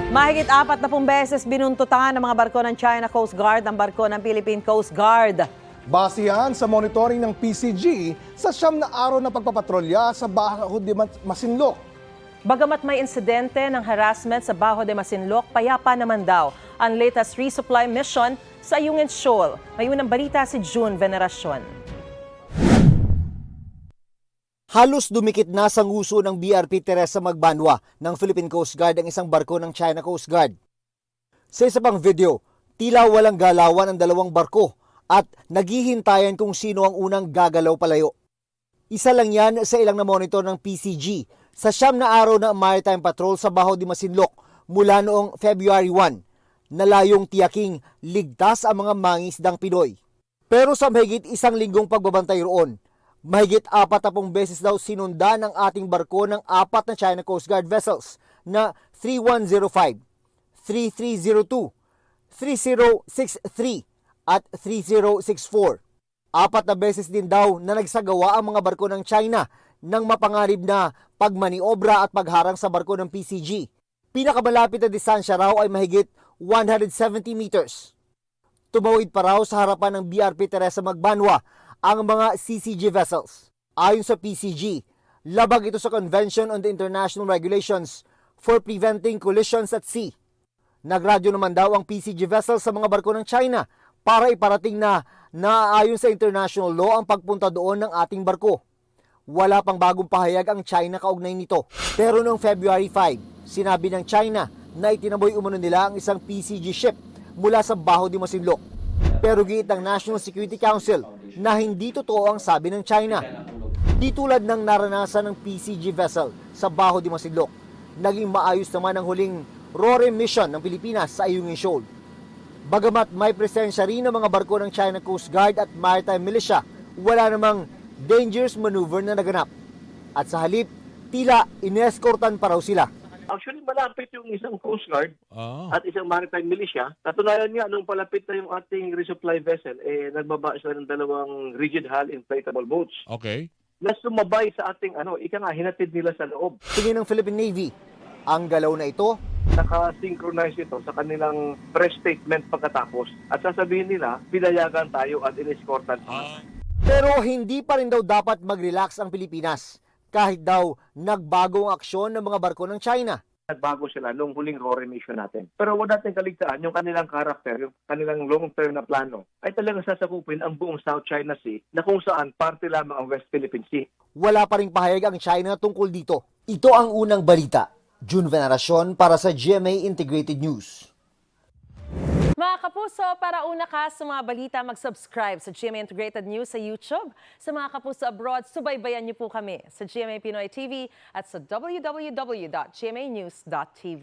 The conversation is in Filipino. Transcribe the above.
Mahigit 40 beses binuntutan ng mga barko ng China Coast Guard ang barko ng Philippine Coast Guard. Base yan sa monitoring ng PCG sa 9 na araw na pagpapatrolya sa Baho de Masinloc. Bagamat may insidente ng harassment sa Baho de Masinloc, payapa naman daw ang latest resupply mission sa Ayungin Shoal. May unang balita si June Veneracion. Halos dumikit na sa nguso ng BRP Teresa Magbanwa ng Philippine Coast Guard ang isang barko ng China Coast Guard. Sa isa pang video, tila walang galawan ang dalawang barko at naghihintayan kung sino ang unang gagalaw palayo. Isa lang yan sa ilang na-monitor ng PCG sa 9 na araw na maritime patrol sa Baho de Masinloc mula noong February 1, na layong tiyaking ligtas ang mga mangingisdang Pinoy. Pero sa mahigit isang linggong pagbabantay roon, mahigit 40 beses daw sinundan ng ating barko ng 4 na China Coast Guard vessels na 3105, 3302, 3063 at 3064. 4 na beses din daw na nagsagawa ang mga barko ng China ng mapanganib na pagmaniobra at pagharang sa barko ng PCG. Pinakamalapit na distansya raw ay mahigit 170 meters. Tumawid pa raw sa harapan ng BRP Teresa Magbanwa ang mga CCG vessels. Ayon sa PCG, labag ito sa Convention on the International Regulations for Preventing Collisions at Sea. Nagradyo naman daw ang PCG vessels sa mga barko ng China para iparating na naaayon sa international law ang pagpunta doon ng ating barko. Wala pang bagong pahayag ang China kaugnay nito. Pero noong February 5, sinabi ng China na itinaboy umano nila ang isang PCG ship mula sa Baho de Masinloc. Pero giit ng National Security Council na hindi totoo ang sabi ng China. Di tulad ng naranasan ng PCG vessel sa Baho de Masinloc, naging maayos naman ang huling RORE mission ng Pilipinas sa Ayungin Shoal. Bagamat may presensya rin ng mga barko ng China Coast Guard at Maritime Militia, wala namang dangerous maneuver na naganap. At sa halip, tila ineskortan pa raw sila. Actually, malapit yung isang Coast Guard at isang Maritime Militia. Katunayan nga, nung palapit na yung ating resupply vessel, nagbaba sila ng 2 rigid hull inflatable boats. Okay. Na sumabay sa ating, hinatid nila sa loob. Tingin ng Philippine Navy, ang galaw na ito Naka-synchronize ito sa kanilang press statement pagkatapos. At sasabihin nila, pinayagan tayo at inescortan. Pero hindi pa rin daw dapat mag-relax ang Pilipinas kahit daw nagbago ang aksyon ng mga barko ng China. Nagbago sila nung huling RORE mission natin. Pero huwag natin kaligtaan yung kanilang karakter, yung kanilang long-term na plano, ay talagang sasakupin ang buong South China Sea na kung saan parte lamang ang West Philippine Sea. Wala pa ring pahayag ang China tungkol dito. Ito ang unang balita. June Veneracion para sa GMA Integrated News. Mga kapuso, para una ka sa mga balita, mag-subscribe sa GMA Integrated News sa YouTube. Sa mga kapuso abroad, subaybayan niyo po kami sa GMA Pinoy TV at sa www.gmanews.tv.